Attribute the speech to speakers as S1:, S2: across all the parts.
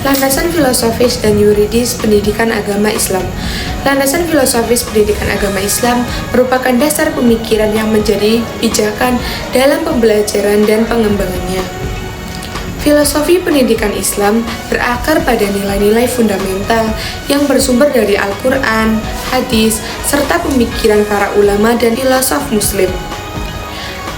S1: Landasan filosofis dan yuridis pendidikan agama Islam. Landasan filosofis pendidikan agama Islam merupakan dasar pemikiran yang menjadi pijakan dalam pembelajaran dan pengembangannya. Filosofi pendidikan Islam berakar pada nilai-nilai fundamental yang bersumber dari Al-Quran, hadis, serta pemikiran para ulama dan filosof muslim.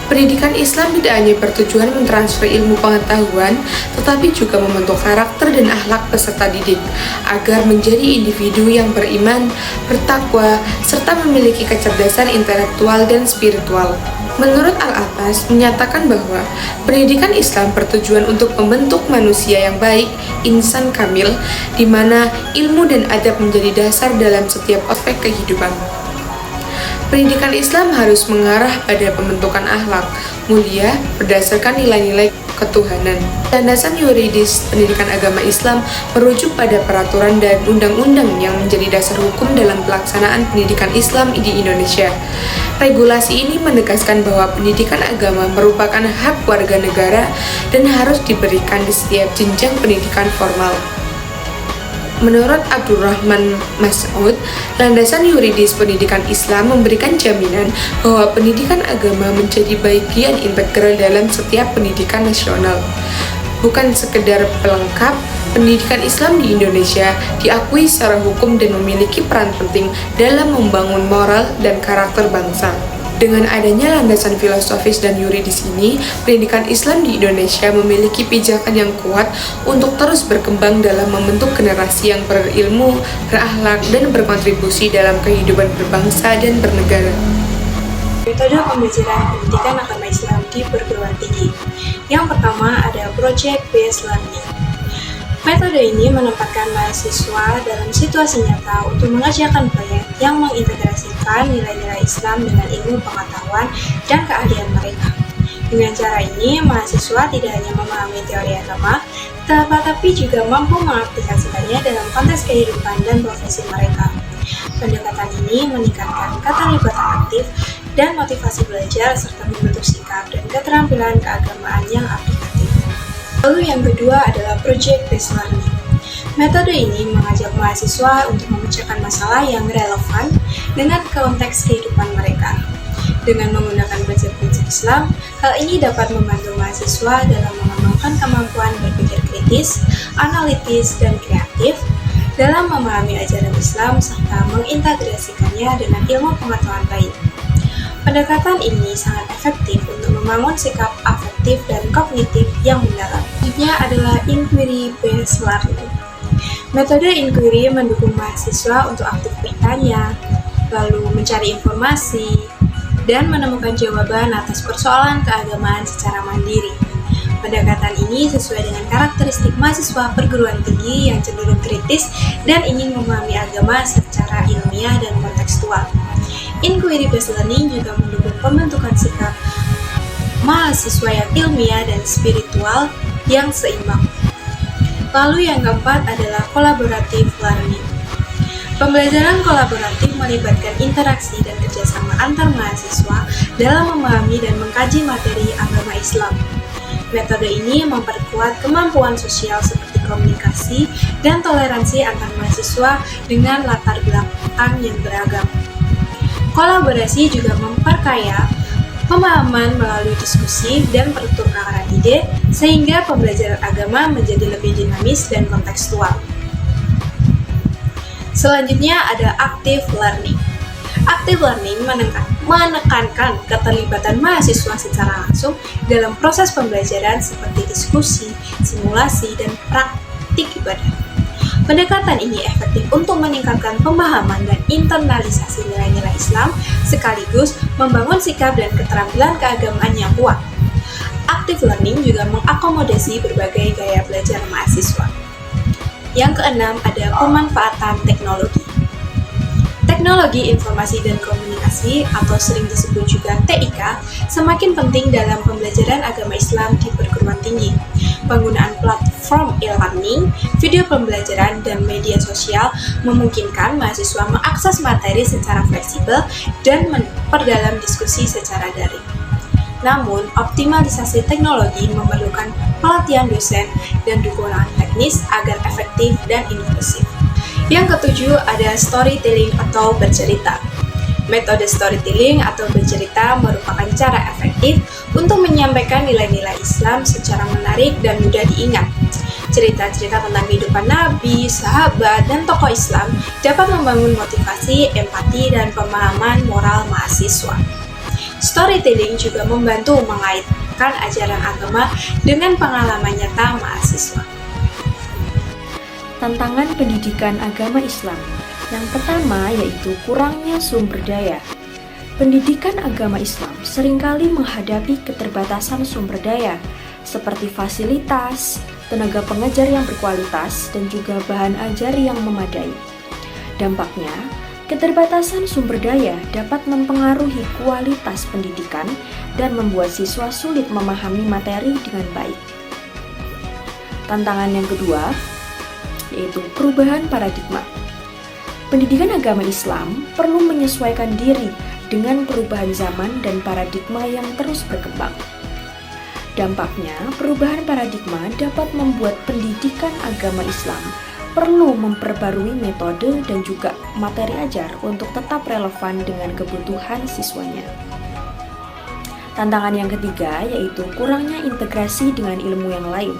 S1: Pendidikan Islam tidak hanya bertujuan mentransfer ilmu pengetahuan, tetapi juga membentuk karakter dan akhlak peserta didik, agar menjadi individu yang beriman, bertakwa, serta memiliki kecerdasan intelektual dan spiritual. Menurut Al-Abbas, menyatakan bahwa pendidikan Islam bertujuan untuk membentuk manusia yang baik, insan kamil, di mana ilmu dan adab menjadi dasar dalam setiap aspek kehidupan. Pendidikan Islam harus mengarah pada pembentukan akhlak mulia berdasarkan nilai-nilai ketuhanan. Landasan yuridis pendidikan agama Islam merujuk pada peraturan dan undang-undang yang menjadi dasar hukum dalam pelaksanaan pendidikan Islam di Indonesia. Regulasi ini menegaskan bahwa pendidikan agama merupakan hak warga negara dan harus diberikan di setiap jenjang pendidikan formal. Menurut Abdurrahman Mas'ud, landasan yuridis pendidikan Islam memberikan jaminan bahwa pendidikan agama menjadi bagian integral dalam setiap pendidikan nasional. Bukan sekedar pelengkap, pendidikan Islam di Indonesia diakui secara hukum dan memiliki peran penting dalam membangun moral dan karakter bangsa. Dengan adanya landasan filosofis dan yuridis ini, pendidikan Islam di Indonesia memiliki pijakan yang kuat untuk terus berkembang dalam membentuk generasi yang berilmu, berakhlak, dan berkontribusi dalam kehidupan berbangsa dan bernegara.
S2: Metode pembelajaran pendidikan agama Islam di perguruan tinggi. Yang pertama ada Project Based Learning. Metode ini menempatkan mahasiswa dalam situasi nyata untuk mengerjakan proyek yang mengintegrasikan nilai-nilai Islam dengan ilmu pengetahuan dan keahlian mereka. Dengan cara ini, mahasiswa tidak hanya memahami teori agama, tetapi juga mampu mengaplikasikannya dalam konteks kehidupan dan profesi mereka. Pendekatan ini meningkatkan keterlibatan aktif dan motivasi belajar serta membentuk sikap dan keterampilan keagamaan yang aplikatif. Lalu yang kedua adalah Project Based Learning. Metode ini mengajak mahasiswa untuk memecahkan masalah yang relevan dengan konteks kehidupan mereka. Dengan menggunakan prinsip-prinsip Islam, hal ini dapat membantu mahasiswa dalam mengembangkan kemampuan berpikir kritis, analitis, dan kreatif dalam memahami ajaran Islam serta mengintegrasikannya dengan ilmu pengetahuan lain. Pendekatan ini sangat efektif untuk membangun sikap afektif dan kognitif yang mendalam. Selanjutnya adalah Inquiry Based Learning. Metode inquiry mendukung mahasiswa untuk aktif bertanya, lalu mencari informasi, dan menemukan jawaban atas persoalan keagamaan secara mandiri. Pendekatan ini sesuai dengan karakteristik mahasiswa perguruan tinggi yang cenderung kritis dan ingin memahami agama secara ilmiah dan kontekstual. Inquiry-based learning juga mendukung pembentukan sikap mahasiswa yang ilmiah dan spiritual yang seimbang. Lalu yang keempat adalah collaborative learning. Pembelajaran kolaboratif melibatkan interaksi dan kerjasama antar mahasiswa dalam memahami dan mengkaji materi agama Islam. Metode ini memperkuat kemampuan sosial seperti komunikasi dan toleransi antar mahasiswa dengan latar belakang yang beragam. Kolaborasi juga memperkaya pemahaman melalui diskusi dan pertukaran ide, sehingga pembelajaran agama menjadi lebih dinamis dan kontekstual. Selanjutnya ada active learning. Active learning menekankan keterlibatan mahasiswa secara langsung dalam proses pembelajaran seperti diskusi, simulasi, dan praktik ibadah. Pendekatan ini efektif untuk meningkatkan pemahaman dan internalisasi nilai-nilai Islam, sekaligus membangun sikap dan keterampilan keagamaan yang kuat. Active learning juga mengakomodasi berbagai gaya belajar mahasiswa. Yang keenam ada pemanfaatan teknologi. Teknologi informasi dan komunikasi atau sering disebut juga TIK semakin penting dalam pembelajaran agama Islam di perguruan tinggi. Penggunaan platform e-learning, video pembelajaran, dan media sosial memungkinkan mahasiswa mengakses materi secara fleksibel dan memperdalam diskusi secara daring. Namun, optimalisasi teknologi memerlukan pelatihan dosen dan dukungan teknis agar efektif dan inklusif. Yang ketujuh ada storytelling atau bercerita. Metode storytelling atau bercerita merupakan cara efektif untuk menyampaikan nilai-nilai Islam secara menarik dan mudah diingat. Cerita-cerita tentang kehidupan Nabi, sahabat, dan tokoh Islam dapat membangun motivasi, empati, dan pemahaman moral mahasiswa. Storytelling juga membantu mengaitkan ajaran agama dengan pengalaman nyata mahasiswa.
S3: Tantangan pendidikan agama Islam. Yang pertama yaitu kurangnya sumber daya. Pendidikan agama Islam seringkali menghadapi keterbatasan sumber daya, seperti fasilitas, tenaga pengajar yang berkualitas, dan juga bahan ajar yang memadai. Dampaknya, keterbatasan sumber daya dapat mempengaruhi kualitas pendidikan dan membuat siswa sulit memahami materi dengan baik. Tantangan yang kedua yaitu perubahan paradigma. Pendidikan agama Islam perlu menyesuaikan diri dengan perubahan zaman dan paradigma yang terus berkembang. Dampaknya, perubahan paradigma dapat membuat pendidikan agama Islam perlu memperbarui metode dan juga materi ajar untuk tetap relevan dengan kebutuhan siswanya. Tantangan yang ketiga yaitu kurangnya integrasi dengan ilmu yang lain.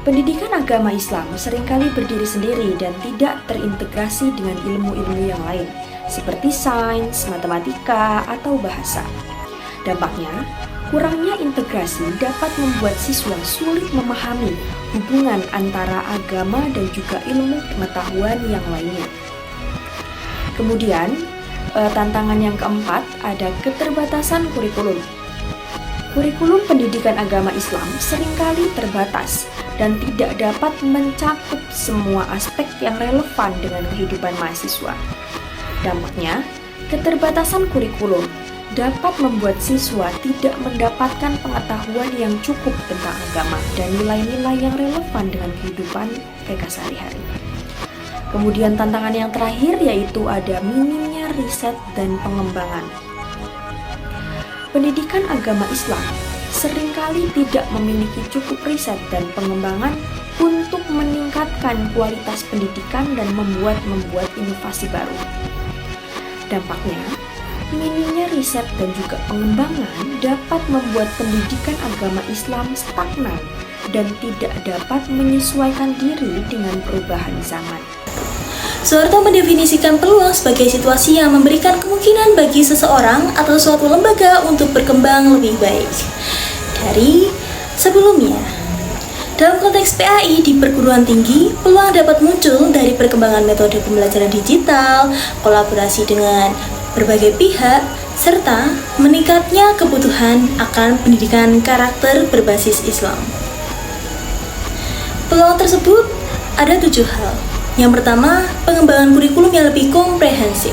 S3: Pendidikan agama Islam seringkali berdiri sendiri dan tidak terintegrasi dengan ilmu-ilmu yang lain, seperti sains, matematika, atau bahasa. Dampaknya, kurangnya integrasi dapat membuat siswa sulit memahami hubungan antara agama dan juga ilmu pengetahuan yang lainnya. Kemudian, tantangan yang keempat ada keterbatasan kurikulum. Kurikulum pendidikan agama Islam seringkali terbatas dan tidak dapat mencakup semua aspek yang relevan dengan kehidupan mahasiswa. Dampaknya, keterbatasan kurikulum dapat membuat siswa tidak mendapatkan pengetahuan yang cukup tentang agama dan nilai-nilai yang relevan dengan kehidupan mereka sehari-hari. Kemudian tantangan yang terakhir yaitu ada minimnya riset dan pengembangan. Pendidikan agama Islam seringkali tidak memiliki cukup riset dan pengembangan untuk meningkatkan kualitas pendidikan dan membuat inovasi baru. Dampaknya, minimnya riset dan juga pengembangan dapat membuat pendidikan agama Islam stagnan dan tidak dapat menyesuaikan diri dengan perubahan zaman.
S4: Soeharto mendefinisikan peluang sebagai situasi yang memberikan kemungkinan bagi seseorang atau suatu lembaga untuk berkembang lebih baik dari sebelumnya. Dalam konteks PAI di perguruan tinggi, peluang dapat muncul dari perkembangan metode pembelajaran digital, kolaborasi dengan berbagai pihak, serta meningkatnya kebutuhan akan pendidikan karakter berbasis Islam. Peluang tersebut ada 7 hal. Yang pertama, pengembangan kurikulum yang lebih komprehensif.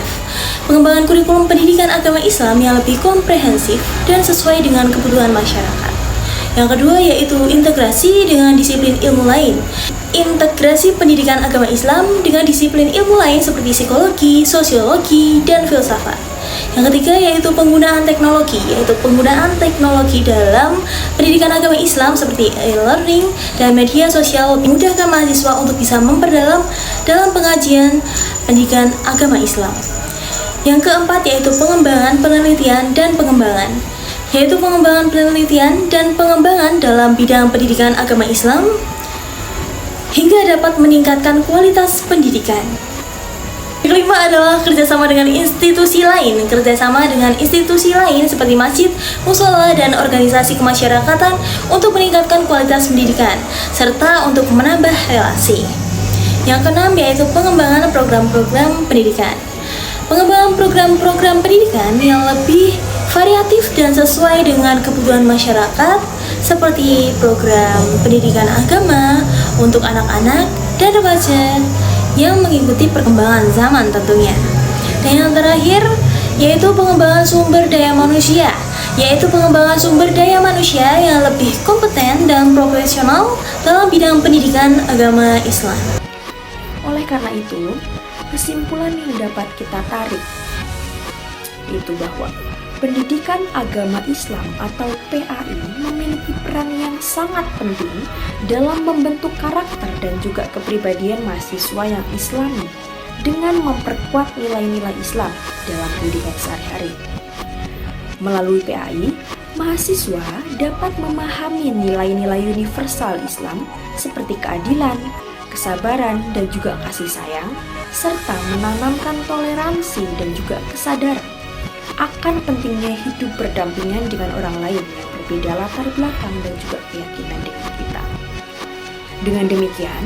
S4: Pengembangan kurikulum pendidikan agama Islam yang lebih komprehensif dan sesuai dengan kebutuhan masyarakat. Yang kedua yaitu integrasi dengan disiplin ilmu lain. Integrasi pendidikan agama Islam dengan disiplin ilmu lain seperti psikologi, sosiologi, dan filsafat. Yang ketiga yaitu penggunaan teknologi, dalam pendidikan agama Islam seperti e-learning dan media sosial memudahkan mahasiswa untuk bisa memperdalam dalam pengajian pendidikan agama Islam. Yang keempat yaitu pengembangan penelitian dan pengembangan dalam bidang pendidikan agama Islam hingga dapat meningkatkan kualitas pendidikan. Yang kelima adalah kerjasama dengan institusi lain seperti masjid, musola, dan organisasi kemasyarakatan untuk meningkatkan kualitas pendidikan, serta untuk menambah relasi. Yang keenam yaitu pengembangan program-program pendidikan. Pengembangan program-program pendidikan yang lebih variatif dan sesuai dengan kebutuhan masyarakat, seperti program pendidikan agama untuk anak-anak dan remaja yang mengikuti perkembangan zaman tentunya. Dan yang terakhir yaitu pengembangan sumber daya manusia yang lebih kompeten dan profesional dalam bidang pendidikan agama Islam.
S3: Oleh karena itu, kesimpulan yang dapat kita tarik itu bahwa Pendidikan Agama Islam atau PAI memiliki peran yang sangat penting dalam membentuk karakter dan juga kepribadian mahasiswa yang Islami dengan memperkuat nilai-nilai Islam dalam pendidikan sehari-hari. Melalui PAI, mahasiswa dapat memahami nilai-nilai universal Islam seperti keadilan, kesabaran, dan juga kasih sayang, serta menanamkan toleransi dan juga kesadaran akan pentingnya hidup berdampingan dengan orang lain yang berbeda latar belakang dan juga keyakinan dengan kita. Dengan demikian,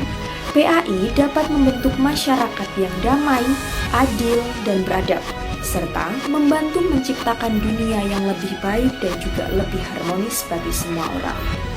S3: PAI dapat membentuk masyarakat yang damai, adil, dan beradab, serta membantu menciptakan dunia yang lebih baik dan juga lebih harmonis bagi semua orang.